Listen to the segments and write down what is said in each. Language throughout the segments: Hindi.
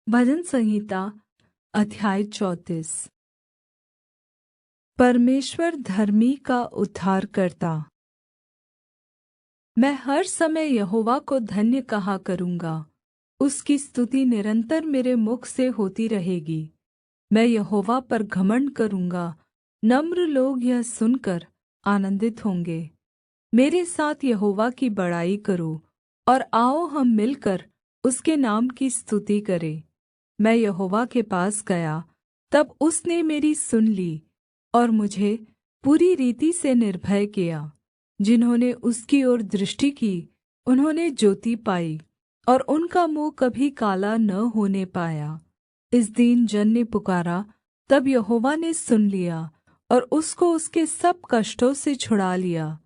भजन संहिता अध्याय 34। परमेश्वर धर्मी का उद्धार करता। मैं हर समय यहोवा को धन्य कहा करूँगा, उसकी स्तुति निरन्तर मेरे मुख से होती रहेगी। मैं यहोवा पर घमण्ड करूँगा, नम्र लोग यह सुनकर आनन्दित होंगे। मेरे साथ यहोवा की बड़ाई करो, और आओ हम मिलकर उसके नाम की स्तुति करें। मैं यहोवा के पास गया, तब उसने मेरी सुन ली और मुझे पूरी रीति से निर्भय किया। जिन्होंने उसकी ओर दृष्टि की, उन्होंने ज्योति पाई, और उनका मुँह कभी काला न होने पाया। इस दीन जन ने पुकारा, तब यहोवा ने सुन लिया और उसको उसके सब कष्टों से छुड़ा लिया।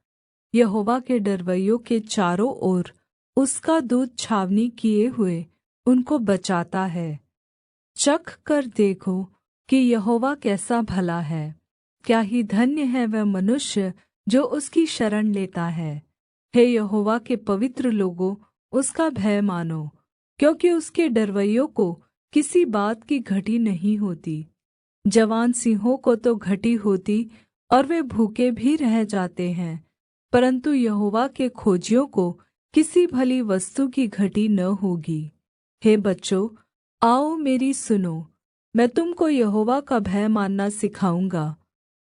यहोवा के डरवैयों के चारों ओर उसका दूत छावनी किए हुए उनको बचाता है। चख कर देखो कि यहोवा कैसा भला है। क्या ही धन्य है वह मनुष्य जो उसकी शरण लेता है। हे यहोवा के पवित्र लोगों, उसका भय मानो, क्योंकि उसके डरवैयों को किसी बात की घटी नहीं होती। जवान सिंहों को तो घटी होती और वे भूखे भी रह जाते हैं, परन्तु यहोवा के खोजियों को किसी भली वस्तु की घटी न होगी। हे बच्चों, आओ मेरी सुनो, मैं तुम को यहोवा का भय मानना सिखाऊँगा।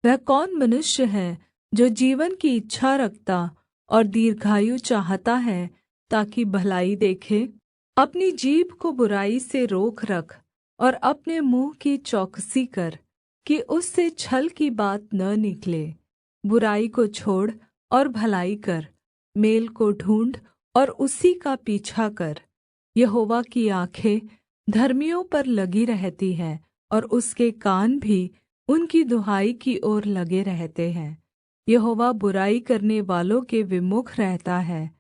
वह कौन मनुष्य है जो जीवन की इच्छा रखता और दीर्घायु चाहता है, ताकि भलाई देखे? अपनी जीभ को बुराई से रोक रख और अपने मुँह की चौकसी कर, कि उससे छल की बात न निकले। बुराई को छोड़ और भलाई कर, मेल को ढूँढ़ और उसी का पीछा कर। यहोवा की आँखें धर्मियों पर लगी रहती हैं, और उसके कान भी उनकी दुहाई की ओर लगे रहते हैं। यहोवा बुराई करने वालों के विमुख रहता है,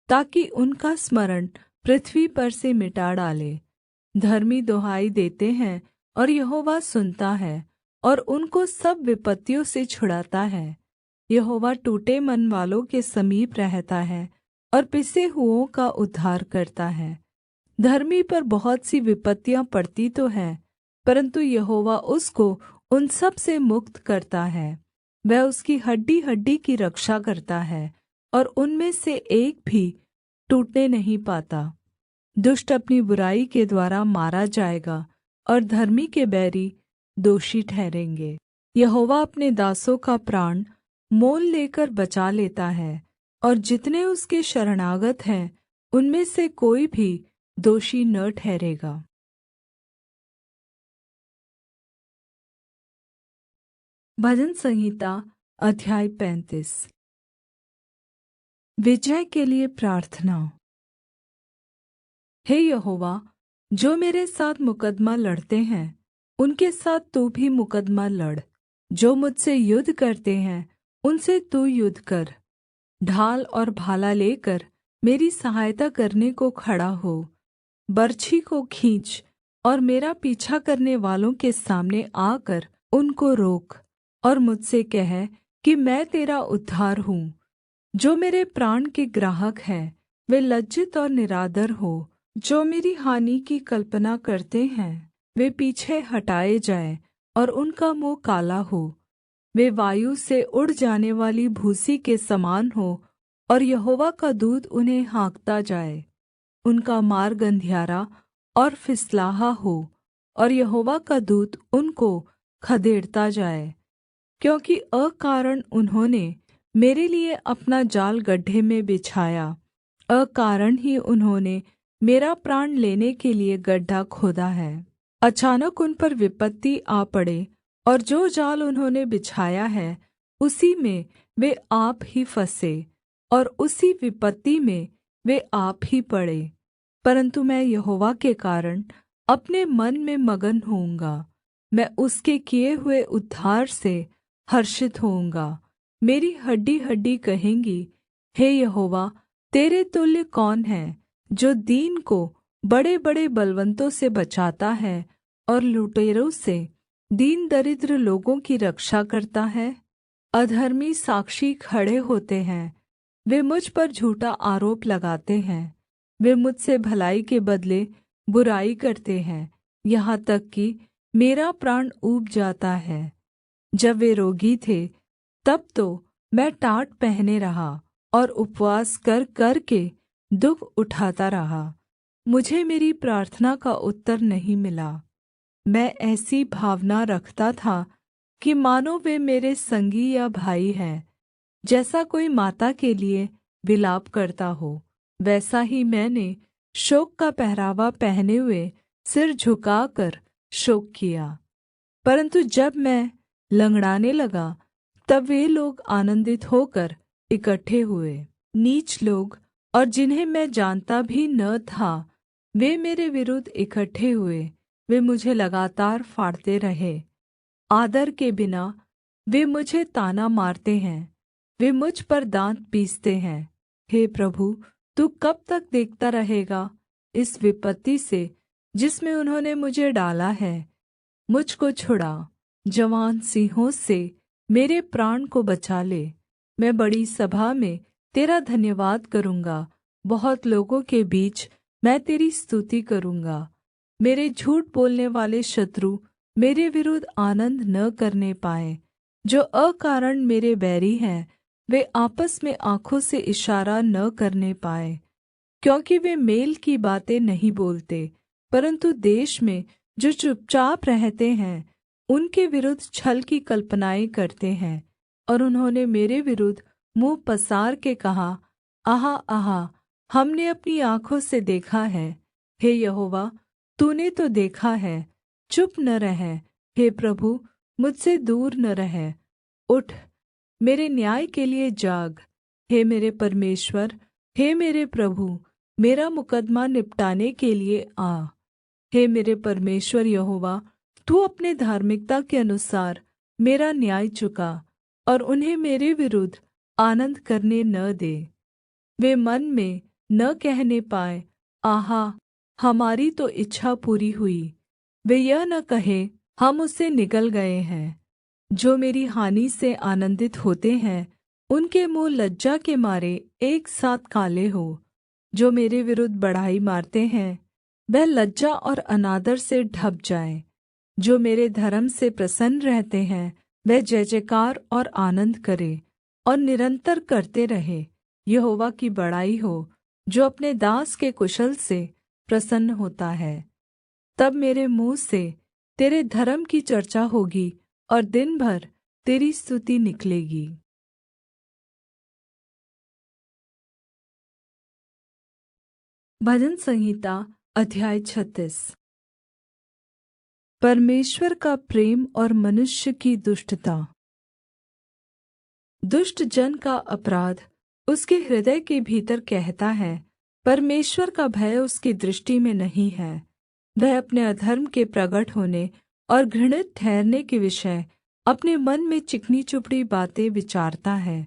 ताकि उनका स्मरण पृथ्वी पर से मिटा डाले। धर्मी दुहाई देते हैं और यहोवा सुनता है, और उनको सब विपत्तियों से छुड़ाता है। यहोवा टूटे मन वालों के समीप रहता है, और पिसे हुओं का उद्धार करता है। धर्मी पर बहुत सी विपत्तियाँ पड़ती तो हैं, परन्तु यहोवा उसको उन सब से मुक्त करता है। वह उसकी हड्डी हड्डी की रक्षा करता है, और उनमें से एक भी टूटने नहीं पाता। दुष्ट अपनी बुराई के द्वारा मारा जाएगा, और धर्मी के बैरी दोषी ठहरेंगे। यहोवा अपने दासों का प्राण मोल लेकर बचा लेता है, और जितने उसके शरणागत हैं उनमें से कोई भी दोषी न ठहरेगा। भजन संहिता अध्याय 35। विजय के लिए प्रार्थना। हे यहोवा, जो मेरे साथ मुकद्दमा लड़ते हैं, उनके साथ तू भी मुकद्दमा लड़। जो मुझसे युद्ध करते हैं, उनसे तू युद्ध कर। ढाल और भाला लेकर मेरी सहायता करने को खड़ा हो। बर्छी को खींच और मेरा पीछा करने वालों के सामने आकर उनको रोक, और मुझसे कह कि मैं तेरा उद्धार हूँ। जो मेरे प्राण के ग्राहक हैं, वे लज्जित और निरादर हो। जो मेरी हानि की कल्पना करते हैं, वे पीछे हटाए जाएं, और उनका मुँह काला हो। वे वायु से उड़ जाने वाली भूसी के समान हो, और यहोवा का दूत उन्हें हाँकता जाए। उनका मार्ग अंधियारा और फिसलाहा हो, और यहोवा का दूत उनको खदेड़ता जाए। क्योंकि अकारण उन्होंने मेरे लिए अपना जाल गड्ढे में बिछाया, अकारण ही उन्होंने मेरा प्राण लेने के लिए गड्ढा खोदा है। अचानक उन पर विपत्ति आ पड़े, और जो जाल उन्होंने बिछाया है उसी में वे आप ही फंसे, और उसी विपत्ति में वे आप ही पड़े। परन्तु मैं यहोवा के कारण अपने मन में मगन होऊँगा। मैं उसके किए हुए उद्धार से हर्षित होऊँगा। मेरी हड्डी हड्डी कहेंगी, हे यहोवा, तेरे तुल्य कौन है, जो दीन को बड़े-बड़े बलवन्तों से बचाता है, और लुटेरों से दीन दरिद्र लोगों की रक्षा करता है। अधर्मी साक्षी खड़े होते हैं, वे मुझ पर झूठा आरोप लगाते हैं। वे मुझसे भलाई के बदले बुराई करते हैं, यहाँ तक कि मेरा प्राण ऊब जाता है। जब वे रोगी थे तब तो मैं टाट पहने रहा और उपवास कर करके दुःख उठाता रहा। मुझे मेरी प्रार्थना का उत्तर नहीं मिला। मैं ऐसी भावना रखता था कि मानो वे मेरे संगी या भाई हैं। जैसा कोई माता के लिए विलाप करता हो, वैसा ही मैंने शोक का पहरावा पहने हुए सिर झुकाकर शोक किया। परन्तु जब मैं लँगड़ाने लगा, तब वे लोग आनन्दित होकर इकट्ठे हुए। नीच लोग और जिन्हें मैं जानता भी न था, वे मेरे विरुद्ध इकट्ठे हुए। वे मुझे लगातार फाड़ते रहे। आदर के बिना वे मुझे ताना मारते हैं। वे मुझ पर दाँत पीसते हैं। हे प्रभु, तू कब तक देखता रहेगा इस विपत्ति से जिसमें उन्होंने मुझे डाला है? मुझ को छुड़ा, जवान सिंहों से मेरे प्राण को बचा ले। मैं बड़ी सभा में तेरा धन्यवाद करूँगा, बहुत लोगों के बीच मैं तेरी स्तुति करूँगा। मेरे झूठ बोलने वाले शत्रु मेरे विरुद्ध आनन्द न करने पाएँ। जो अकारण मेरे बैरी हैं, वे आपस में आँखों से इशारा न करने पाएँ। क्योंकि वे मेल की बातें नहीं बोलते, परन्तु देश में जो चुपचाप रहते हैं, उनके विरुद्ध छल की कल्पनाएँ करते हैं। और उन्होंने मेरे विरुद्ध मुँह पसार के कहा, आहा आहा, हमने अपनी आँखों से देखा है। हे यहोवा, तूने तो देखा है, चुप न रह। हे प्रभु, मुझसे दूर न रह। उठ, मेरे न्याय के लिए जाग। हे मेरे परमेश्वर, हे मेरे प्रभु, मेरा मुकद्दमा निपटाने के लिए आ। हे मेरे परमेश्वर यहोवा, तू अपने धार्मिकता के अनुसार मेरा न्याय चुका और उन्हें मेरे विरुद्ध आनन्द करने न दे। वे मन में न कहने पाए, आहा, हमारी तो इच्छा पूरी हुई। वे यह न कहे, हम उससे निगल गए हैं। जो मेरी हानि से आनन्दित होते हैं, उनके मुँह लज्जा के मारे एक साथ काले हो। जो मेरे विरुद्ध बढ़ाई मारते हैं, वह लज्जा और अनादर से ढप जाए। जो मेरे धर्म से प्रसन्न रहते हैं, वह जय जयकार और आनन्द करे और निरन्तर करते रहे। यहोवा की बड़ाई हो, जो अपने दास के कुशल से प्रसन्न होता है। तब मेरे मुँह से तेरे धर्म की चर्चा होगी और दिन भर तेरी स्तुति निकलेगी। भजन संहिता अध्याय 36। परमेश्वर का प्रेम और मनुष्य की दुष्टता। दुष्ट जन का अपराध उसके हृदय के भीतर कहता है, परमेश्वर का भय उसकी दृष्टि में नहीं है। वह अपने अधर्म के प्रगट होने और घृणित ठहरने के विषय अपने मन में चिकनी चुपड़ी बातें विचारता है।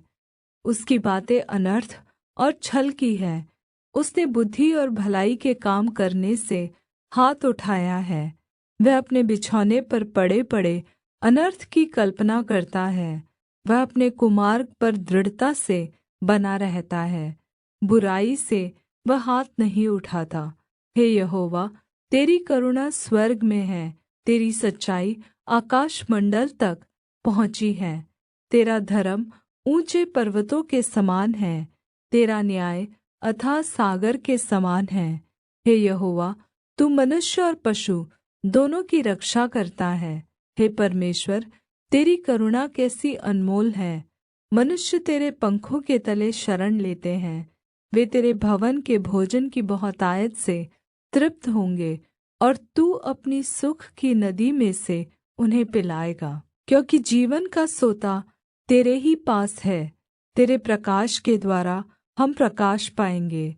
उसकी बातें अनर्थ और छल की है। उसने बुद्धि और भलाई के काम करने से हाथ उठाया है। वह अपने बिछौने पर पड़े पड़े अनर्थ की कल्पना करता है। वह अपने कुमार्ग पर दृढ़ता से बना रहता है। बुराई से वह हाथ नहीं उठाता। हे यहोवा, तेरी करुणा स्वर्ग में है, तेरी सच्चाई आकाशमण्डल तक पहुँची है। तेरा धर्म ऊँचे पर्वतों के समान है, तेरा न्याय अथाह सागर के समान है। हे यहोवा, तू मनुष्य और पशु दोनों की रक्षा करता है। हे परमेश्वर, तेरी करुणा कैसी अनमोल है। मनुष्य तेरे पंखों के तले शरण लेते हैं। वे तेरे भवन के भोजन की बहुतायत से तृप्त होंगे और तू अपनी सुख की नदी में से उन्हें पिलाएगा। क्योंकि जीवन का सोता तेरे ही पास है, तेरे प्रकाश के द्वारा हम प्रकाश पाएंगे।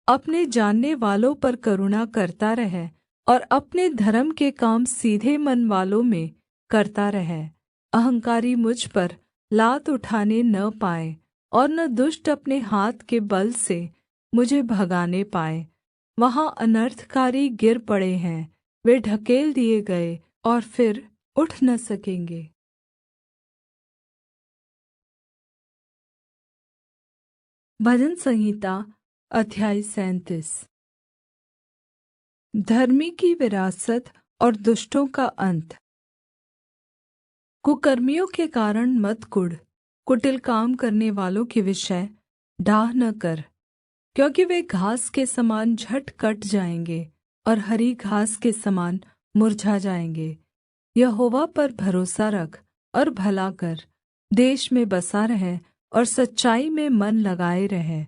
अपने जानने वालों पर करुणा करता रह और अपने धर्म के काम सीधे मन वालों में करता रह। अहंकारी मुझ पर लात उठाने न पाए और न दुष्ट अपने हाथ के बल से मुझे भगाने पाए। वहाँ अनर्थकारी गिर पड़े हैं, वे ढकेल दिए गए और फिर उठ न सकेंगे। भजन संहिता अध्याय 37। धर्मी की विरासत और दुष्टों का अंत। कुकर्मियों के कारण मत कुढ़, कुटिल काम करने वालों के विषय डाह न कर, क्योंकि वे घास के समान झट कट जाएंगे और हरी घास के समान मुरझा जाएंगे। यहोवा पर भरोसा रख और भला कर, देश में बसा रह और सच्चाई में मन लगाए रह।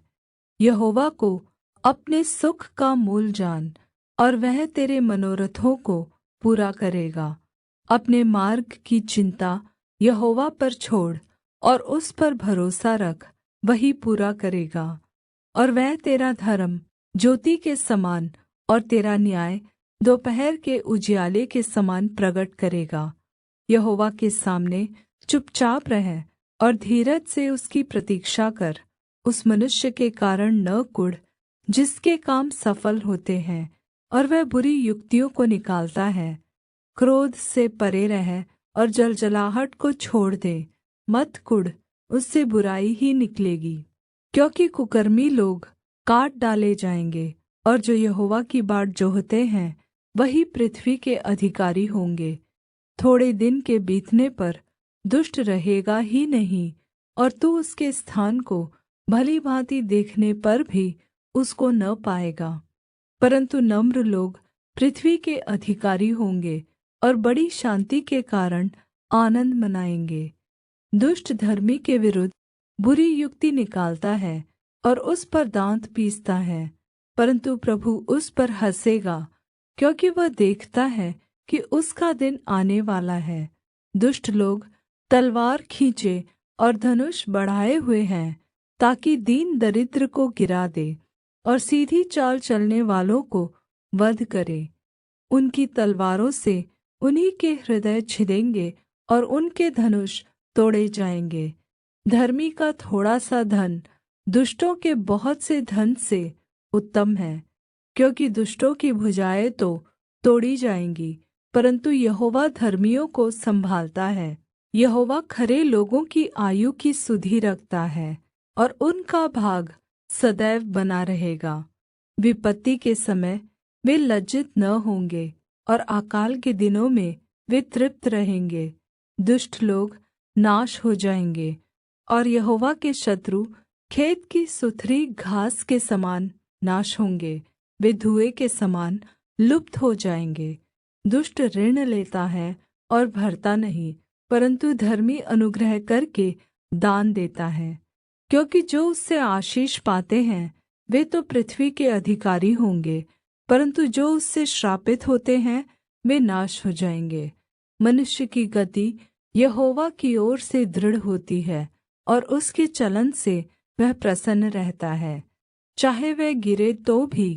यहोवा को अपने सुख का मूल जान, और वह तेरे मनोरथों को पूरा करेगा। अपने मार्ग की चिंता यहोवा पर छोड़ और उस पर भरोसा रख, वही पूरा करेगा। और वह तेरा धर्म ज्योति के समान और तेरा न्याय दोपहर के उजियाले के समान प्रगट करेगा। यहोवा के सामने चुपचाप रह और धीरज से उसकी प्रतीक्षा कर। उस मनुष्य के कारण न कुढ़ जिसके काम सफल होते हैं और वह बुरी युक्तियों को निकालता है। क्रोध से परे रह और जलजलाहट को छोड़ दे। मत कुढ़, उससे बुराई ही निकलेगी। क्योंकि कुकर्मी लोग काट डाले जाएंगे, और जो यहोवा की बाट जोहते हैं वही पृथ्वी के अधिकारी होंगे। थोड़े दिन के बीतने पर दुष्ट रहेगा ही नहीं, और तू उसके स्थान को भली भाँति देखने पर भी उसको न पाएगा। परन्तु नम्र लोग पृथ्वी के अधिकारी होंगे और बड़ी शान्ति के कारण आनन्द मनाएंगे। दुष्ट धर्मी के विरुद्ध बुरी युक्ति निकालता है और उस पर दाँत पीसता है, परन्तु प्रभु उस पर हँसेगा, क्योंकि वह देखता है कि उसका दिन आने वाला है। दुष्ट लोग तलवार खींचे और धनुष बढ़ाए हुए हैं, ताकि दीन दरिद्र को गिरा दे और सीधी चाल चलने वालों को वध करे। उनकी तलवारों से उन्हीं के हृदय छिदेंगे और उनके धनुष तोड़े जाएंगे। धर्मी का थोड़ा सा धन दुष्टों के बहुत से धन से उत्तम है, क्योंकि दुष्टों की भुजाएँ तो तोड़ी जाएंगी, परन्तु यहोवा धर्मियों को संभालता है। यहोवा खरे लोगों की आयु की सुधि रखता है, और उनका भाग सदैव बना रहेगा। विपत्ति के समय वे लज्जित न होंगे, और अकाल के दिनों में वे तृप्त रहेंगे। दुष्ट लोग नाश हो जाएंगे, और यहोवा के शत्रु खेत की सुथरी घास के समान नाश होंगे। वे धुएँ के समान लुप्त हो जाएंगे। दुष्ट ऋण लेता है और भरता नहीं, परन्तु धर्मी अनुग्रह करके दान देता है। क्योंकि जो उससे आशीष पाते हैं वे तो पृथ्वी के अधिकारी होंगे, परन्तु जो उससे श्रापित होते हैं वे नाश हो जाएंगे। मनुष्य की गति यहोवा की ओर से दृढ़ होती है, और उसके चलन से वह प्रसन्न रहता है। चाहे वह गिरे तो भी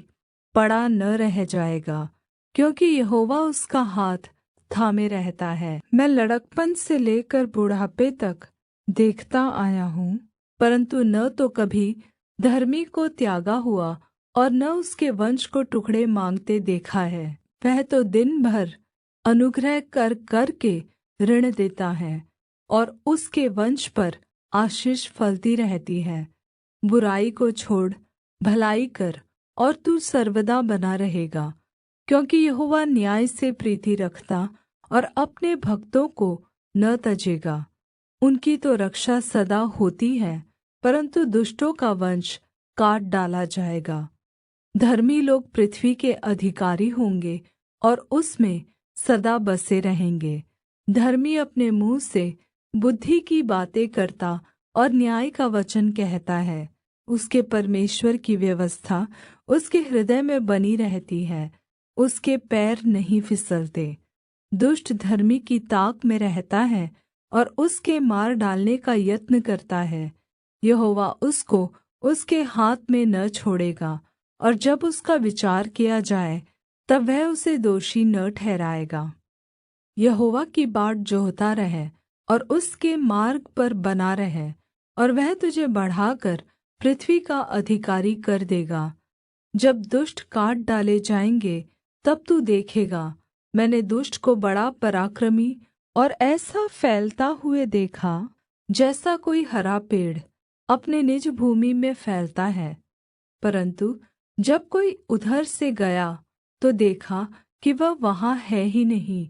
पड़ा न रह जाएगा, क्योंकि यहोवा उसका हाथ थामे रहता है। मैं लड़कपन से लेकर बुढ़ापे तक देखता आया हूँ, परन्तु न तो कभी धर्मी को त्यागा हुआ और न उसके वंश को टुकड़े मांगते देखा है। वह तो दिन भर अनुग्रह कर करके ऋण देता है, और उसके वंश पर आशीष फलती रहती है। बुराई को छोड़ भलाई कर, और तू सर्वदा बना रहेगा, क्योंकि यहोवा न्याय से प्रीति रखता और अपने भक्तों को न तजेगा। उनकी तो रक्षा सदा होती है, परन्तु दुष्टों का वंश काट डाला जाएगा। धर्मी लोग पृथ्वी के अधिकारी होंगे और उसमें सदा बसे रहेंगे। धर्मी अपने मुँह से बुद्धि की बातें करता और न्याय का वचन कहता है। उसके परमेश्वर की व्यवस्था उसके हृदय में बनी रहती है, उसके पैर नहीं फिसलते। दुष्ट धर्मी की ताक में रहता है और उसके मार डालने का यत्न करता है। यहोवा उसको उसके हाथ में न छोड़ेगा, और जब उसका विचार किया जाए तब वह उसे दोषी न ठहराएगा। यहोवा की बाट जोहता रह और उसके मार्ग पर बना रह, और वह तुझे बढ़ाकर पृथ्वी का अधिकारी कर देगा। जब दुष्ट काट डाले जाएंगे तब तू देखेगा। मैंने दुष्ट को बड़ा पराक्रमी और ऐसा फैलता हुए देखा, जैसा कोई हरा पेड़ अपने निज भूमि में फैलता है। परन्तु जब कोई उधर से गया तो देखा कि वह वहाँ है ही नहीं,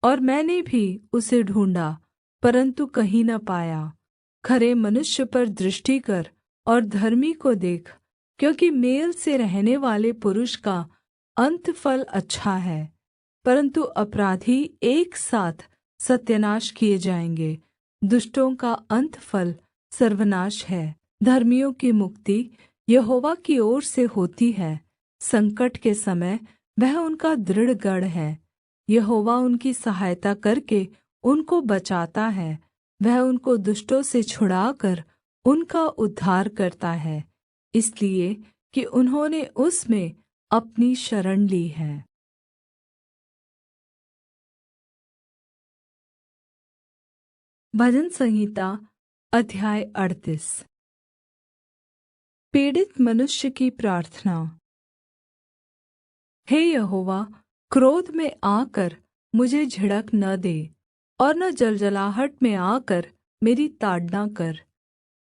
और मैंने भी उसे ढूँढ़ा परन्तु कहीं न पाया। खरे मनुष्य पर दृष्टि कर और धर्मी को देख, क्योंकि मेल से रहने वाले पुरुष का अंतफल अच्छा है, परन्तु अपराधी एक साथ सत्यानाश किए जाएंगे। दुष्टों का अंतफल सर्वनाश है। धर्मियों की मुक्ति यहोवा की ओर से होती है। संकट के समय वह उनका दृढ़ गढ़ है। यहोवा उनकी सहायता करके उनको बचाता है। वह उनको दुष्टों से छुड़ाकर उनका उद्धार करता है, इसलिए कि उन्होंने उसमें अपनी शरण ली है। भजन संहिता अध्याय 38। पीड़ित मनुष्य की प्रार्थना। हे यहोवा, क्रोध में आकर मुझे झिड़क न दे, और न जलजलाहट में आकर मेरी ताड़ना कर,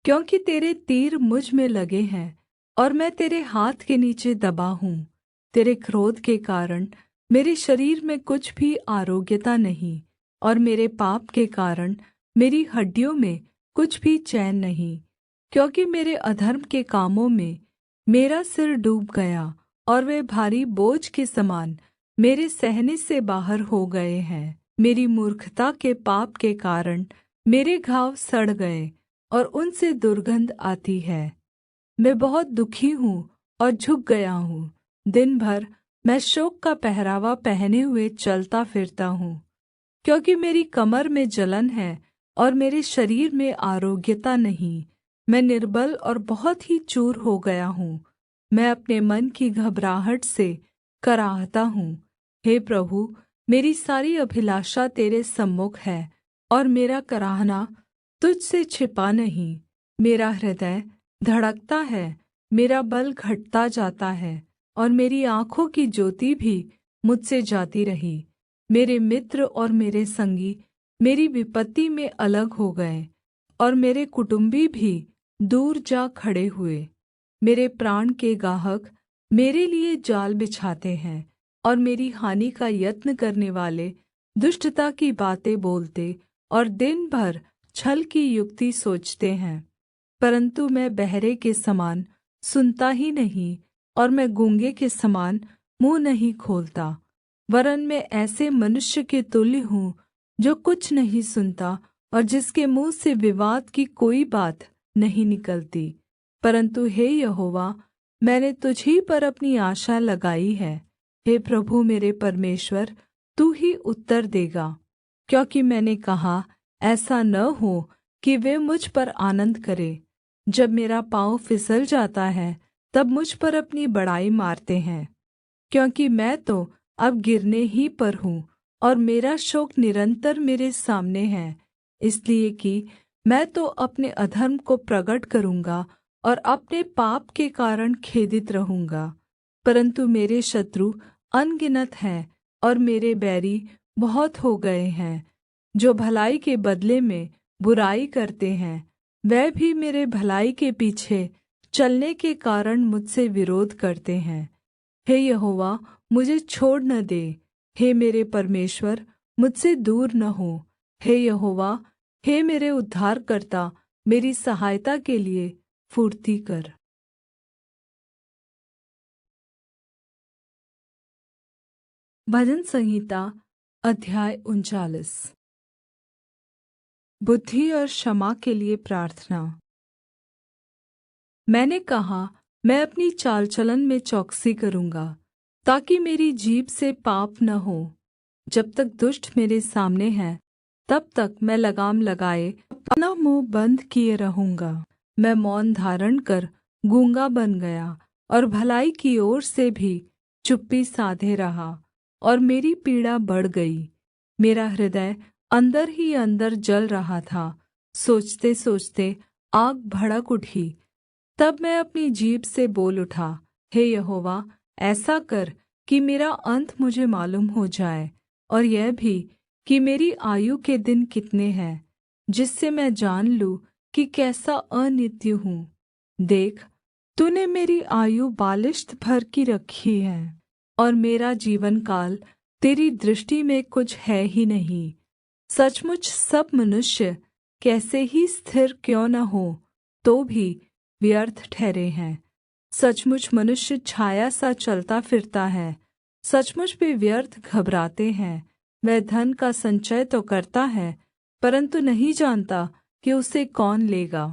क्योंकि तेरे तीर मुझ में लगे हैं और मैं तेरे हाथ के नीचे दबा हूँ। तेरे क्रोध के कारण मेरे शरीर में कुछ भी आरोग्यता नहीं, और मेरे पाप के कारण मेरी हड्डियों में कुछ भी चैन नहीं, क्योंकि मेरे अधर्म के कामों में मेरा सिर डूब गया, और वे भारी बोझ के समान मेरे सहने से बाहर हो गए हैं। मेरी मूर्खता के पाप के कारण मेरे घाव सड़ गए और उनसे दुर्गंध आती है। मैं बहुत दुखी हूँ और झुक गया हूँ। दिन भर मैं शोक का पहरावा पहने हुए चलता फिरता हूँ, क्योंकि मेरी कमर में जलन है और मेरे शरीर में आरोग्यता नहीं। मैं निर्बल और बहुत ही चूर हो गया हूँ। मैं अपने मन की घबराहट से कराहता हूँ। हे प्रभु, मेरी सारी अभिलाषा तेरे सम्मुख है, और मेरा कराहना तुझ से छिपा नहीं। मेरा हृदय धड़कता है, मेरा बल घटता जाता है, और मेरी आँखों की ज्योति भी मुझसे जाती रही। मेरे मित्र और मेरे संगी मेरी विपत्ति में अलग हो गए, और मेरे कुटुम्बी भी दूर जा खड़े हुए। मेरे प्राण के गाहक मेरे लिए जाल बिछाते हैं, और मेरी हानि का यत्न करने वाले दुष्टता की बातें बोलते और दिन भर छल की युक्ति सोचते हैं। परन्तु मैं बहरे के समान सुनता ही नहीं, और मैं गूंगे के समान मुँह नहीं खोलता, वरन् मैं ऐसे मनुष्य के तुल्य हूँ जो कुछ नहीं सुनता, और जिसके मुँह से विवाद की कोई बात नहीं निकलती। परन्तु हे यहोवा, मैंने तुझ ही पर अपनी आशा लगाई है। हे प्रभु मेरे परमेश्वर, तू ही उत्तर देगा, क्योंकि मैंने कहा, ऐसा न हो कि वे मुझ पर आनन्द करें। जब मेरा पाँव फिसल जाता है, तब मुझ पर अपनी बड़ाई मारते हैं, क्योंकि मैं तो अब गिरने ही पर हूँ, और मेरा शोक निरन्तर मेरे सामने है। इसलिए कि मैं तो अपने अधर्म को प्रगट करूँगा और अपने पाप के कारण खेदित रहूँगा। परन्तु मेरे शत्रु अनगिनत हैं, और मेरे बैरी बहुत हो गए हैं। जो भलाई के बदले में बुराई करते हैं, वह भी मेरे भलाई के पीछे चलने के कारण मुझसे विरोध करते हैं। हे यहोवा, मुझे छोड़ न दे। हे मेरे परमेश्वर, मुझसे दूर न हो। हे यहोवा, हे मेरे उद्धारकर्ता, मेरी सहायता के लिए फुर्ती कर। भजन संहिता अध्याय 39। बुद्धि और क्षमा के लिए प्रार्थना। मैंने कहा, मैं अपनी चाल चलन में चौकसी करूँगा, ताकि मेरी जीभ से पाप न हो। जब तक दुष्ट मेरे सामने है, तब तक मैं लगाम लगाए अपना मुँह बंद किए रहूँगा। मैं मौन धारण कर गूंगा बन गया, और भलाई की ओर से भी चुप्पी साधे रहा, और मेरी पीड़ा बढ़ गई। मेरा हृदय अंदर ही अंदर जल रहा था। सोचते सोचते आग भड़क उठी। तब मैं अपनी जीभ से बोल उठा, हे यहोवा, ऐसा कर कि मेरा अंत मुझे मालूम हो जाए, और यह भी कि मेरी आयु के दिन कितने हैं, जिससे मैं जान लूँ कि कैसा अनित्य हूँ। देख, तूने मेरी आयु बालिश्त भर की रखी है, और मेरा जीवन काल तेरी दृष्टि में कुछ है ही नहीं। सचमुच सब मनुष्य कैसे ही स्थिर क्यों न हो, तो भी व्यर्थ ठहरे हैं। सचमुच मनुष्य छाया सा चलता फिरता है, सचमुच वे व्यर्थ घबराते हैं। वह धन का संचय तो करता है, परंतु नहीं जानता कि उसे कौन लेगा।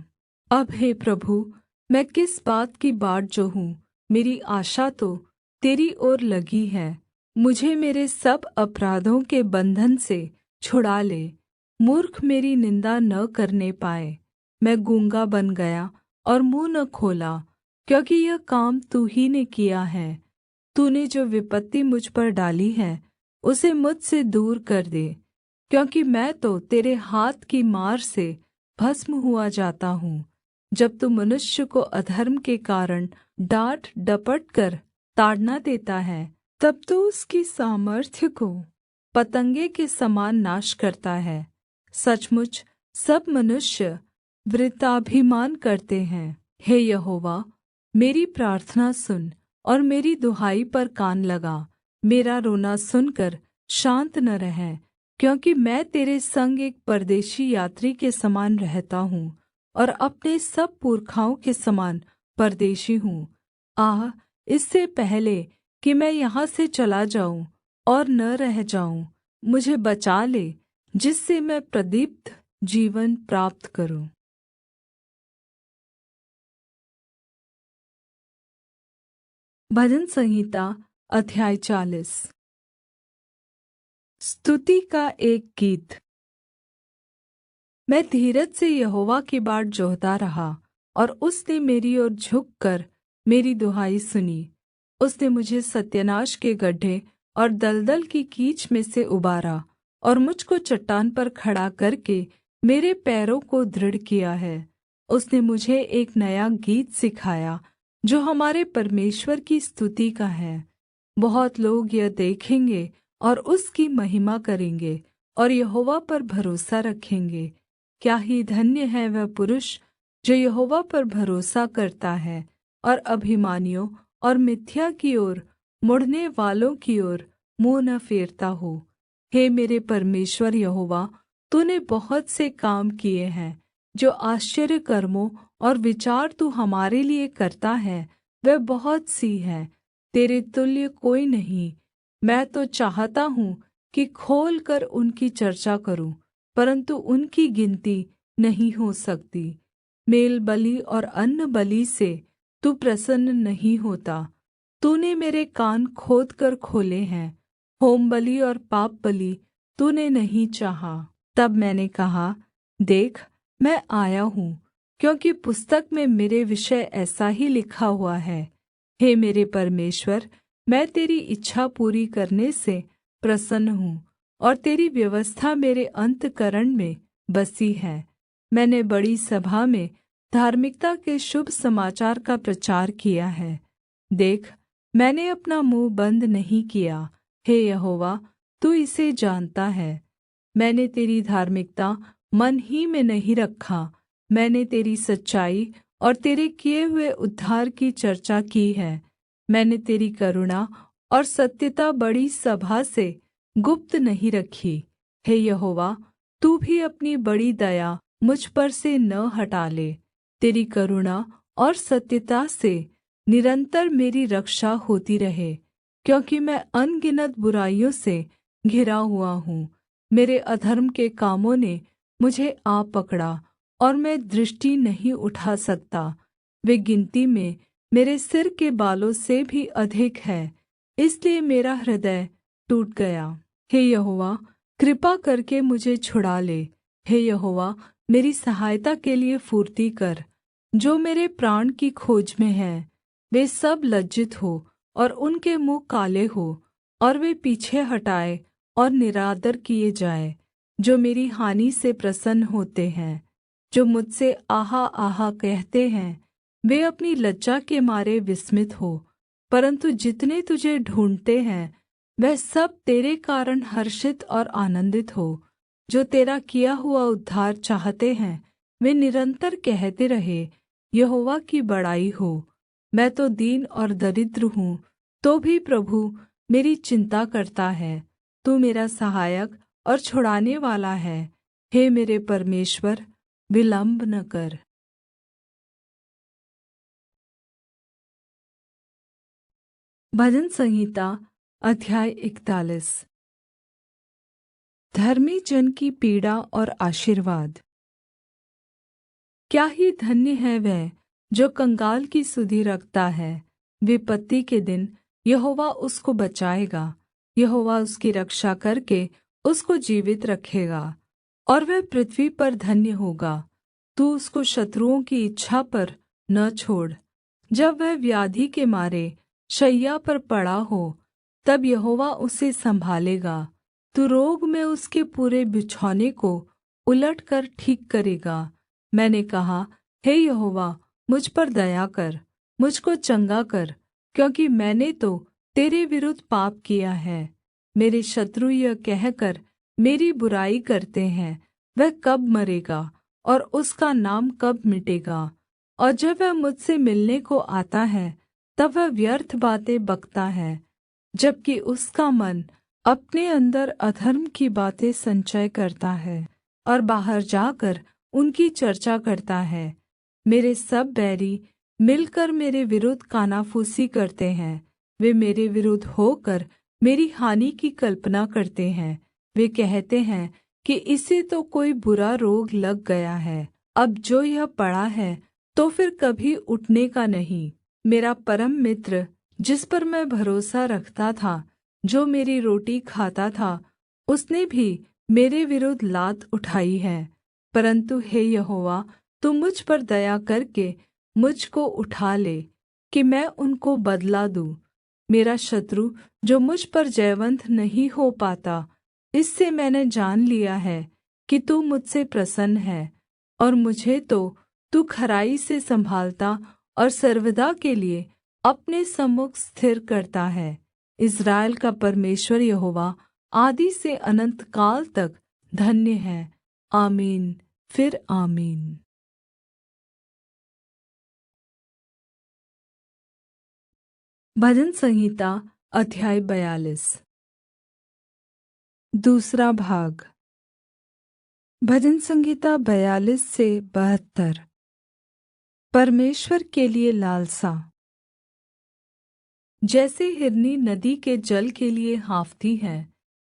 अब हे प्रभु, मैं किस बात की बाट जोहूं? मेरी आशा तो तेरी ओर लगी है। मुझे मेरे सब अपराधों के बंधन से छुड़ा ले, मूर्ख मेरी निंदा न करने पाए। मैं गूंगा बन गया और मुँह न खोला, क्योंकि यह काम तू ही ने किया है। तूने जो विपत्ति मुझ पर डाली है, उसे मुझसे दूर कर दे, क्योंकि मैं तो तेरे हाथ की मार से भस्म हुआ जाता हूँ। जब तू मनुष्य को अधर्म के कारण डाँट डपट कर ताड़ना देता है, तब तो उसकी सामर्थ्य को पतंगे के समान नाश करता है। सचमुच सब मनुष्य वृताभिमान करते हैं। हे यहोवा, मेरी प्रार्थना सुन और मेरी दुहाई पर कान लगा। मेरा रोना सुनकर शान्त न रह, क्योंकि मैं तेरे संग एक परदेशी यात्री के समान रहता हूँ और अपने सब पुरखाओं के समान परदेशी हूँ। आह, इससे पहले कि मैं यहाँ से चला जाऊँ और न रह जाऊँ, मुझे बचा ले, जिससे मैं प्रदीप्त जीवन प्राप्त करूँ। भजन संहिता अध्याय 40। स्तुति का एक गीत। मैं धीरज से यहोवा की बाट जोहता रहा, और उसने मेरी ओर झुककर मेरी दुहाई सुनी। उसने मुझे सत्यानाश के गड्ढे और दलदल की कीच में से उबारा, और मुझको चट्टान पर खड़ा करके मेरे पैरों को दृढ़ किया है। उसने मुझे एक नया गीत सिखाया, जो हमारे परमेश्वर की स्तुति का है। बहुत लोग यह देखेंगे और उसकी महिमा करेंगे, और यहोवा पर भरोसा रखेंगे। क्या ही धन्य है वह पुरुष जो यहोवा पर भरोसा करता है, और अभिमानियों और मिथ्या की ओर मुड़ने वालों की ओर मुँह न फेरता हो। हे मेरे परमेश्वर यहोवा, तूने बहुत से काम किए हैं। जो आश्चर्य कर्मों और विचार तू हमारे लिए करता है, वह बहुत सी है, तेरे तुल्य कोई नहीं। मैं तो चाहता हूँ कि खोल कर उनकी चर्चा करूँ, परन्तु उनकी गिनती नहीं हो सकती। मेल बलि और अन्न बलि से तू प्रसन्न नहीं होता। तूने मेरे कान खोद कर खोले हैं, होम बलि और पाप बलि तूने नहीं चाहा। तब मैंने कहा, देख, मैं आया हूँ, क्योंकि पुस्तक में मेरे विषय ऐसा ही लिखा हुआ है। हे मेरे परमेश्वर, मैं तेरी इच्छा पूरी करने से प्रसन्न हूँ, और तेरी व्यवस्था मेरे अंतःकरण में बसी है। मैंने बड़ी सभा में धार्मिकता के शुभ समाचार का प्रचार किया है। देख, मैंने अपना मुँह बन्द नहीं किया। हे यहोवा, तू इसे जानता है। मैंने तेरी धार्मिकता मन ही में नहीं रखा। मैंने तेरी सच्चाई और तेरे किए हुए उद्धार की चर्चा की है। मैंने तेरी करुणा और सत्यता बड़ी सभा से गुप्त नहीं रखी। हे यहोवा, तू भी अपनी बड़ी दया मुझ पर से न हटा ले। तेरी करुणा और सत्यता से निरन्तर मेरी रक्षा होती रहे, क्योंकि मैं अनगिनत बुराइयों से घिरा हुआ हूँ। मेरे अधर्म के कामों ने मुझे आ पकड़ा, और मैं दृष्टि नहीं उठा सकता। वे गिनती में मेरे सिर के बालों से भी अधिक है, इसलिए मेरा हृदय टूट गया। हे यहोवा, कृपा करके मुझे छुड़ा ले। हे यहोवा, मेरी सहायता के लिए फुर्ती कर। जो मेरे प्राण की खोज में है, वे सब लज्जित हो और उनके मुँह काले हो, और वे पीछे हटाए और निरादर किए जाए। जो मेरी हानि से प्रसन्न होते हैं, जो मुझसे आहा आहा कहते हैं, वे अपनी लज्जा के मारे विस्मित हो। परन्तु जितने तुझे ढूँढ़ते हैं, वह सब तेरे कारण हर्षित और आनन्दित हो। जो तेरा किया हुआ उद्धार चाहते हैं, वे निरन्तर कहते रहे, यहोवा की बड़ाई हो। मैं तो दीन और दरिद्र हूँ, तो भी प्रभु मेरी चिन्ता करता है। तू मेरा सहायक और छुड़ाने वाला है। हे मेरे परमेश्वर, विलम्ब न कर। भजन संहिता अध्याय 41। धर्मी जन की पीड़ा और आशीर्वाद। क्या ही धन्य है वह जो कंगाल की सुधि रखता है। विपत्ति के दिन यहोवा उसको बचाएगा। यहोवा उसकी रक्षा करके उसको जीवित रखेगा और वह पृथ्वी पर धन्य होगा। तू उसको शत्रुओं की इच्छा पर न छोड़। जब वह व्याधि के मारे शैया पर पड़ा हो, तब यहोवा उसे संभालेगा। तू रोग में उसके पूरे बिछौने को उलट कर ठीक करेगा। मैंने कहा, हे यहोवा, मुझ पर दया कर, मुझको चंगा कर, क्योंकि मैंने तो तेरे विरुद्ध पाप किया है। मेरे शत्रु यह कहकर मेरी बुराई करते हैं, वह कब मरेगा और उसका नाम कब मिटेगा। और जब वह मुझसे मिलने को आता है, तब वह व्यर्थ बातें बकता है, जबकि उसका मन अपने अंदर अधर्म की बातें संचय करता है और बाहर जाकर उनकी चर्चा करता है। मेरे सब बैरी मिलकर मेरे विरुद्ध कानाफूसी करते हैं। वे मेरे विरुद्ध होकर मेरी हानि की कल्पना करते हैं। वे कहते हैं कि इसे तो कोई बुरा रोग लग गया है। अब जो यह पड़ा है तो फिर कभी उठने का नहीं। मेरा परम मित्र, जिस पर मैं भरोसा रखता था, जो मेरी रोटी खाता था, उसने भी मेरे विरुद्ध लात उठाई है। परन्तु हे यहोवा, तू मुझ पर दया करके मुझको उठा ले, कि मैं उनको बदला दूँ। मेरा शत्रु जो मुझ पर जयवन्त नहीं हो पाता, इससे मैंने जान लिया है कि तू मुझसे प्रसन्न है और मुझे तो तू खराई से संभालता और सर्वदा के लिए अपने सम्मुख स्थिर करता है। इस्राएल का परमेश्वर यहोवा आदि से अनंत काल तक धन्य है। आमीन, फिर आमीन। भजन संहिता अध्याय 42। दूसरा भाग। भजन संहिता 42 से 72। परमेश्वर के लिए लालसा। जैसे हिरनी नदी के जल के लिए हाँफती है,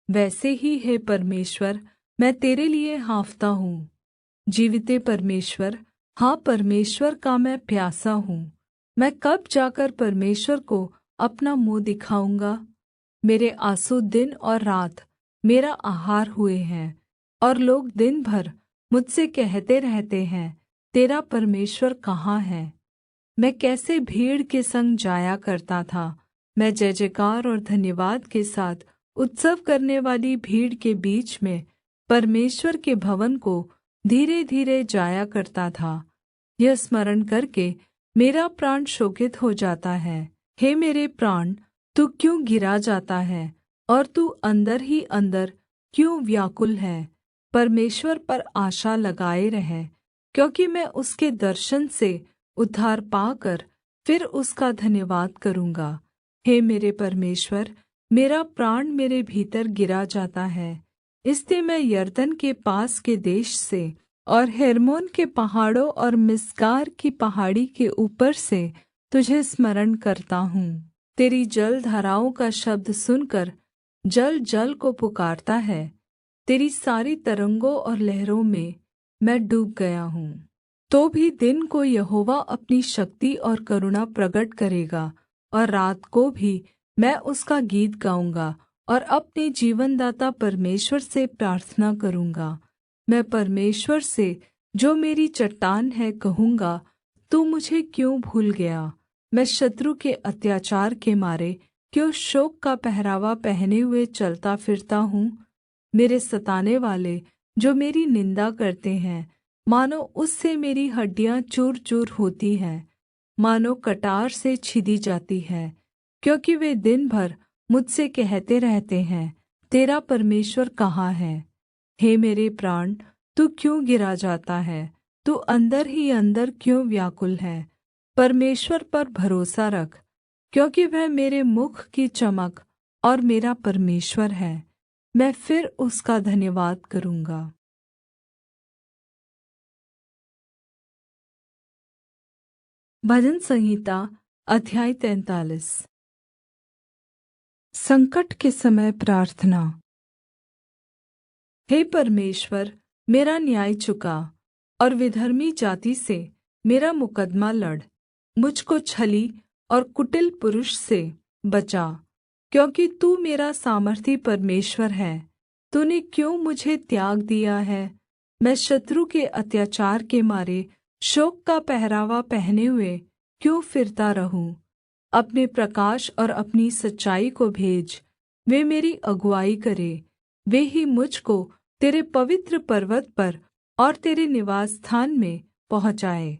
वैसे ही हे परमेश्वर, मैं तेरे लिए हाँफता हूँ। जीविते परमेश्वर, हाँ, परमेश्वर का मैं प्यासा हूँ। मैं कब जाकर परमेश्वर को अपना मुँह दिखाऊँगा। मेरे आँसू दिन और रात मेरा आहार हुए हैं, और लोग दिन भर मुझसे कहते रहते हैं, तेरा परमेश्वर कहाँ है। मैं कैसे भीड़ के संग जाया करता था। मैं जय जयकार और धन्यवाद के साथ उत्सव करने वाली भीड़ के बीच में परमेश्वर के भवन को धीरे धीरे जाया करता था। यह स्मरण करके मेरा प्राण शोकित हो जाता है। हे मेरे प्राण, तू क्यों गिरा जाता है और तू अंदर ही अंदर क्यों व्याकुल है। परमेश्वर पर आशा लगाए रह, क्योंकि मैं उसके दर्शन से उद्धार पाकर फिर उसका धन्यवाद करूँगा। हे मेरे परमेश्वर, मेरा प्राण मेरे भीतर गिरा जाता है। इसलिए मैं यरदन के पास के देश से और हेर्मोन के पहाड़ों और मिस्गार की पहाड़ी के ऊपर से तुझे स्मरण करता हूँ। तेरी जलधाराओं का शब्द सुनकर जल जल को पुकारता है। तेरी सारी तरंगों और लहरों में मैं डूब गया हूँ। तो भी दिन को यहोवा अपनी शक्ति और करुणा प्रगट करेगा, और रात को भी मैं उसका गीत गाऊंगा और अपने जीवनदाता परमेश्वर से प्रार्थना करूँगा। मैं परमेश्वर से, जो मेरी चट्टान है, कहूँगा, तू मुझे क्यों भूल गया। मैं शत्रु के अत्याचार के मारे क्यों शोक का पहरावा पहने हुए चलता फिरता हूँ। मेरे सताने वाले जो मेरी निंदा करते हैं, मानो उससे मेरी हड्डियाँ चूर चूर होती हैं, मानो कटार से छिदी जाती है, क्योंकि वे दिन भर मुझसे कहते रहते हैं, तेरा परमेश्वर कहाँ है। हे मेरे प्राण, तू क्यों गिरा जाता है। तू अंदर ही अंदर क्यों व्याकुल है। परमेश्वर पर भरोसा रख, क्योंकि वह मेरे मुख की चमक और मेरा परमेश्वर है। मैं फिर उसका धन्यवाद करूँगा। भजन संहिता अध्याय 43। संकट के समय प्रार्थना। हे परमेश्वर, मेरा न्याय चुका और विधर्मी जाति से मेरा मुकद्दमा लड़। मुझको छली और कुटिल पुरुष से बचा, क्योंकि तू मेरा सामर्थी परमेश्वर है। तूने क्यों मुझे त्याग दिया है? मैं शत्रु के अत्याचार के मारे शोक का पहरावा पहने हुए क्यों फिरता रहूं? अपने प्रकाश और अपनी सच्चाई को भेज, वे मेरी अगुआई करे। वे ही मुझको तेरे पवित्र पर्वत पर और तेरे निवास स्थान में पहुँचाए।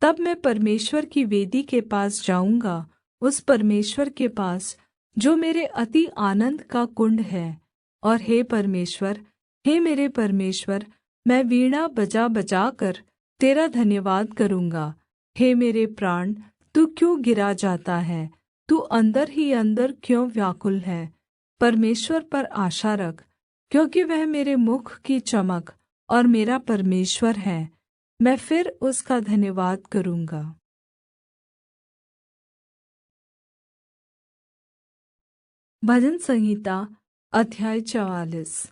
तब मैं परमेश्वर की वेदी के पास जाऊँगा, उस परमेश्वर के पास जो मेरे अति आनन्द का कुण्ड है। और हे परमेश्वर, हे मेरे परमेश्वर, मैं वीणा बजा बजाकर तेरा धन्यवाद करूँगा। हे मेरे प्राण, तू क्यों गिरा जाता है? तू अंदर ही अंदर क्यों व्याकुल है? परमेश्वर पर आशा रख, क्योंकि वह मेरे मुख की चमक और मेरा परमेश्वर है। मैं फिर उसका धन्यवाद करूँगा। भजन संहिता अध्याय 44।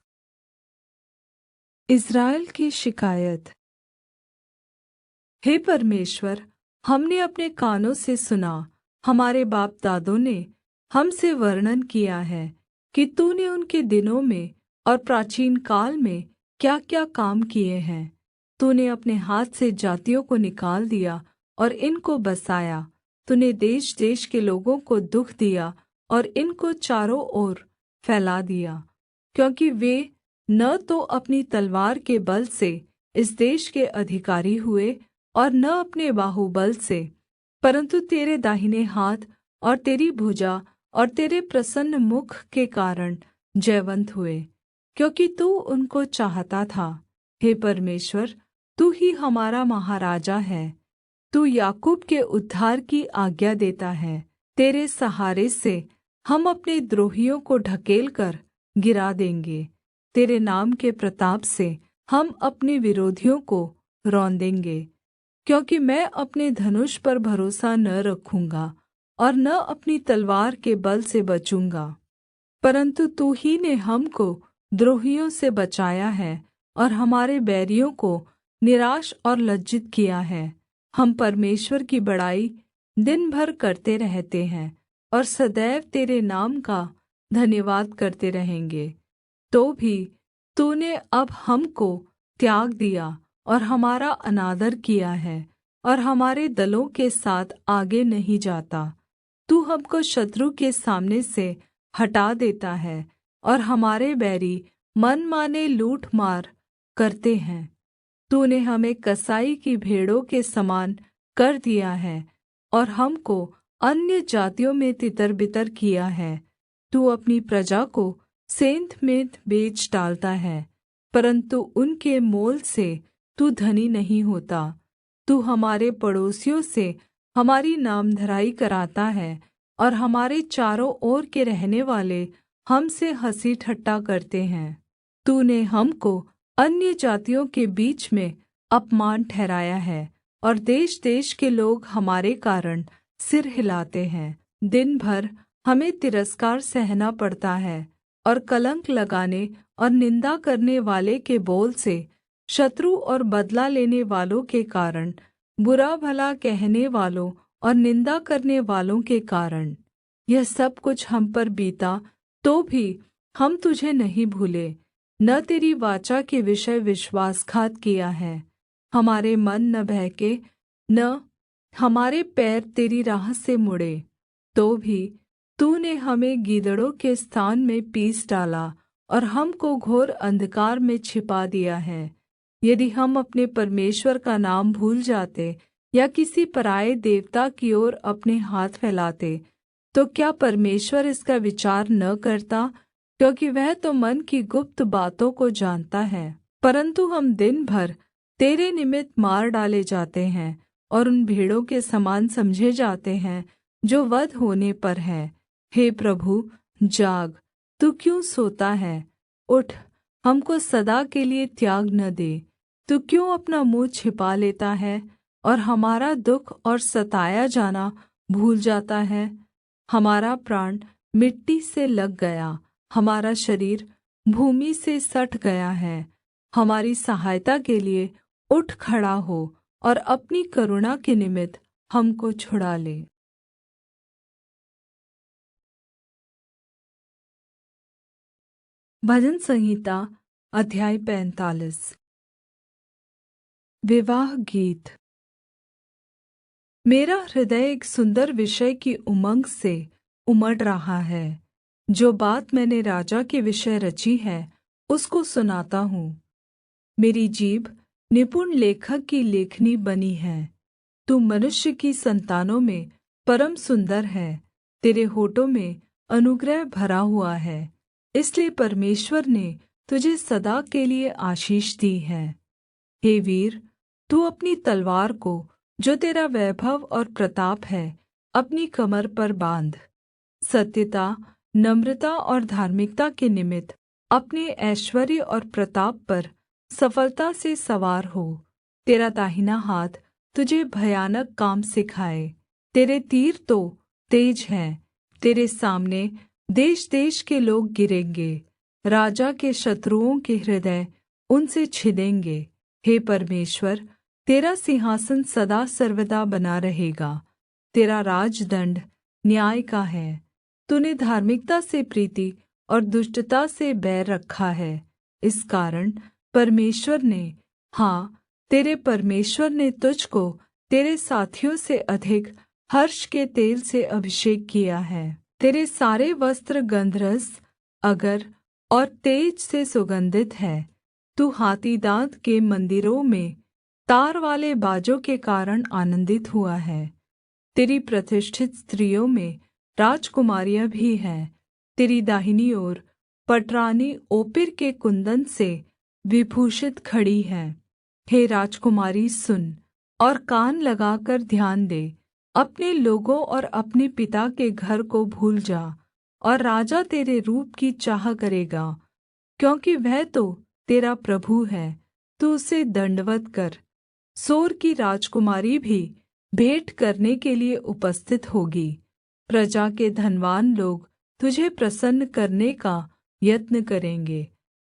इस्राएल की शिकायत। हे परमेश्वर, हमने अपने कानों से सुना, हमारे बाप दादों ने हमसे वर्णन किया है कि तूने उनके दिनों में और प्राचीन काल में क्या-क्या काम किए हैं। तूने अपने हाथ से जातियों को निकाल दिया और इनको बसाया। तूने देश-देश के लोगों को दुःख दिया और इनको चारों ओर फैला दिया, क्योंकि वे न तो अपनी तलवार के बल से इस देश के अधिकारी हुए और न अपने बाहुबल से, परन्तु तेरे दाहिने हाथ और तेरी भुजा और तेरे प्रसन्न मुख के कारण जयवन्त हुए, क्योंकि तू उनको चाहता था। हे परमेश्वर, तू ही हमारा महाराजा है। तू याकूब के उद्धार की आज्ञा देता है। तेरे सहारे से हम अपने द्रोहियों को ढकेल कर गिरा देंगे। तेरे नाम के प्रताप से हम अपने विरोधियों को रौंदेंगे। क्योंकि मैं अपने धनुष पर भरोसा न रखूँगा और न अपनी तलवार के बल से बचूँगा, परन्तु तू ही ने हमको द्रोहियों से बचाया है और हमारे बैरियों को निराश और लज्जित किया है। हम परमेश्वर की बड़ाई दिन भर करते रहते हैं और सदैव तेरे नाम का धन्यवाद करते रहेंगे। तो भी तूने अब हमको त्याग दिया और हमारा अनादर किया है और हमारे दलों के साथ आगे नहीं जाता। तू हमको शत्रु के सामने से हटा देता है और हमारे बैरी मनमाने लूट मार करते हैं। तूने हमें कसाई की भेड़ों के समान कर दिया है और हमको अन्य जातियों में तितर-बितर किया है। तू अपनी प्रजा को सेंत-मेंत बेच डालता है, परन्तु उनके मोल से तू धनी नहीं होता। तू हमारे पड़ोसियों से हमारी नामधराई कराता है और हमारे चारों ओर के रहने वाले हमसे हँसी ठट्ठा करते हैं। तूने हमको अन्य जातियों के बीच में अपमान ठहराया है और देश-देश के लोग हमारे कारण सिर हिलाते हैं। दिन भर हमें तिरस्कार सहना पड़ता है और कलंक लगाने और निंदा करने वाले के बोल से, शत्रु और बदला लेने वालों के कारण, बुरा भला कहने वालों और निंदा करने वालों के कारण, यह सब कुछ हम पर बीता, तो भी हम तुझे नहीं भूले, न तेरी वाचा के विषय विश्वासघात किया है। हमारे मन न बहके, न हमारे पैर तेरी राह से मुड़े, तो भी तूने हमें गीदड़ों के स्थान में पीस डाला और हमको घोर अंधकार में छिपा दिया है। यदि हम अपने परमेश्वर का नाम भूल जाते या किसी पराए देवता की ओर अपने हाथ फैलाते, तो क्या परमेश्वर इसका विचार न करता? क्योंकि वह तो मन की गुप्त बातों को जानता है। परन्तु हम दिन भर तेरे निमित्त मार डाले जाते हैं और उन भेड़ों के समान समझे जाते हैं जो वध होने पर है। हे प्रभु, जाग, तू क्यों सोता है? उठ, हमको सदा के लिए त्याग न दे। तू क्यों अपना मुँह छिपा लेता है और हमारा दुख और सताया जाना भूल जाता है? हमारा प्राण मिट्टी से लग गया, हमारा शरीर भूमि से सट गया है। हमारी सहायता के लिए उठ खड़ा हो और अपनी करुणा के निमित्त हमको छुड़ा ले। भजन संहिता अध्याय 45। विवाह गीत। मेरा हृदय एक सुंदर विषय की उमंग से उमड़ रहा है। जो बात मैंने राजा के विषय रची है उसको सुनाता हूँ। मेरी जीभ निपुण लेखक की लेखनी बनी है। तू मनुष्य की संतानों में परम सुंदर है, तेरे होठों में अनुग्रह भरा हुआ है, इसलिए परमेश्वर ने तुझे सदा के लिए आशीष दी है। हे वीर, तू अपनी तलवार को, जो तेरा वैभव और प्रताप है, अपनी कमर पर बाँध। सत्यता, नम्रता और धार्मिकता के निमित्त अपने ऐश्वर्य और प्रताप पर सफलता से सवार हो। तेरा दाहिना हाथ तुझे भयानक काम सिखाए। तेरे तीर तो तेज हैं। तेरे सामने देश देश के लोग गिरेंगे, राजा के शत्रुओं के हृदय उनसे छिदेंगे। हे परमेश्वर, तेरा सिंहासन सदा सर्वदा बना रहेगा। तेरा राजदण्ड न्याय का है। तूने धार्मिकता से प्रीति और दुष्टता से बैर रखा है। इस कारण परमेश्वर ने, हाँ, तेरे परमेश्वर ने तुझको तेरे साथियों से अधिक हर्ष के तेल से अभिषेक किया है। तेरे सारे वस्त्र गन्धरस, अगर और तेज से सुगंधित है। तू हाथी दाँत के मंदिरों में तार वाले बाजों के कारण आनन्दित हुआ है। तेरी प्रतिष्ठित स्त्रियों में राजकुमारियाँ भी हैं। तेरी दाहिनी ओर पटरानी ओपीर के कुंदन से विभूषित खड़ी है। हे राजकुमारी, सुन और कान लगाकर ध्यान दे। अपने लोगों और अपने पिता के घर को भूल जा, और राजा तेरे रूप की चाह करेगा, क्योंकि वह तो तेरा प्रभु है। तू उसे दंडवत् कर। सोर की राजकुमारी भी भेंट करने के लिए उपस्थित होगी। प्रजा के धनवान लोग तुझे प्रसन्न करने का यत्न करेंगे।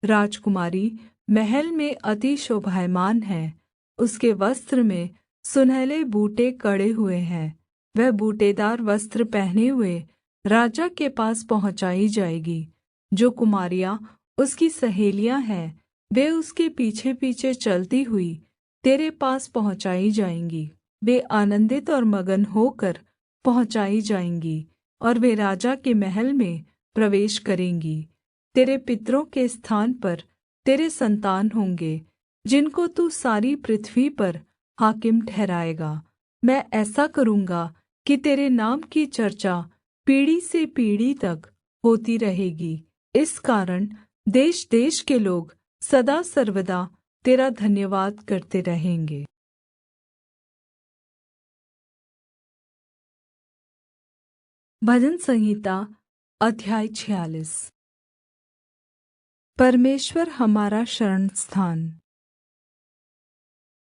राजकुमारी महल में अति शोभायमान है। उसके वस्त्र में सुनहले बूटे कड़े हुए हैं। वह बूटेदार वस्त्र पहने हुए राजा के पास पहुँचाई जाएगी। जो कुमारियाँ उसकी सहेलियाँ हैं, वे उसके पीछे पीछे चलती हुई तेरे पास पहुँचाई जाएंगी। वे आनन्दित और मगन होकर पहुँचाई जाएंगी, और वे राजा के महल में प्रवेश करेंगी। तेरे पितरों के स्थान पर तेरे संतान होंगे, जिनको तू सारी पृथ्वी पर हाकिम ठहराएगा। मैं ऐसा करूँगा कि तेरे नाम की चर्चा पीढ़ी से पीढ़ी तक होती रहेगी। इस कारण देश देश के लोग सदा सर्वदा तेरा धन्यवाद करते रहेंगे। भजन संहिता अध्याय 46। परमेश्वर हमारा शरण स्थान।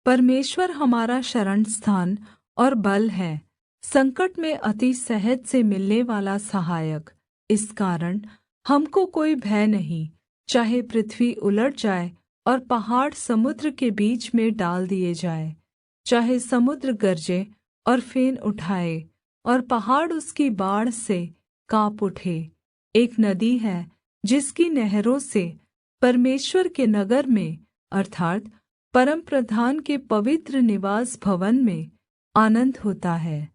परमेश्वर हमारा शरण स्थान और बल है, संकट में अति सहज से मिलने वाला सहायक। इस कारण हमको कोई भय नहीं, चाहे पृथ्वी उलट जाए और पहाड़ समुद्र के बीच में डाल दिए जाए, चाहे समुद्र गरजे और फेन उठाए और पहाड़ उसकी बाढ़ से काँप उठे। एक नदी है जिसकी नहरों से परमेश्वर के नगर में, अर्थात् परमप्रधान के पवित्र निवास भवन में आनन्द होता है।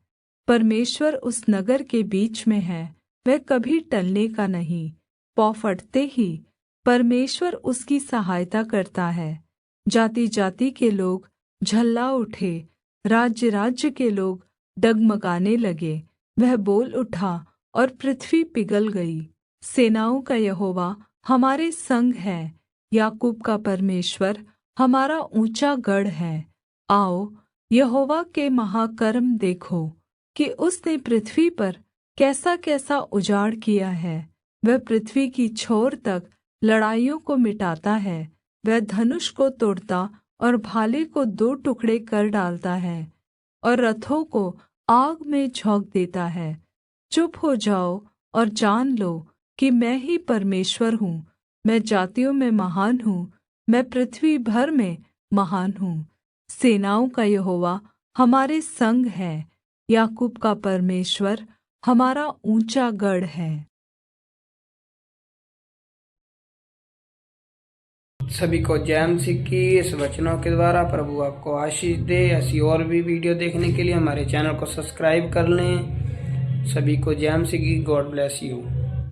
परमेश्वर उस नगर के बीच में है, वह कभी टलने का नहीं। पौ फटते ही परमेश्वर उसकी सहायता करता है। जाति जाति के लोग झल्ला उठे, राज्य राज्य के लोग डगमगाने लगे। वह बोल उठा और पृथ्वी पिघल गई। सेनाओं का यहोवा हमारे संग है, याकूब का परमेश्वर हमारा ऊँचा गढ़ है। आओ, यहोवा के महाकर्म देखो, कि उसने पृथ्वी पर कैसा कैसा उजाड़ किया है। वह पृथ्वी की छोर तक लड़ाइयों को मिटाता है। वह धनुष को तोड़ता और भाले को 2 टुकड़े कर डालता है और रथों को आग में झोंक देता है। चुप हो जाओ और जान लो कि मैं ही परमेश्वर हूँ। मैं जातियों में महान हूँ, मैं पृथ्वी भर में महान हूँ। सेनाओं का यहोवा हमारे संग है, याकूब का परमेश्वर हमारा ऊंचा गढ़ है। सभी को जय मसीह की। इस वचनों के द्वारा प्रभु आपको आशीष दे। ऐसी और भी वीडियो देखने के लिए हमारे चैनल को सब्सक्राइब कर लें। सभी को जय मसीह की। God bless you.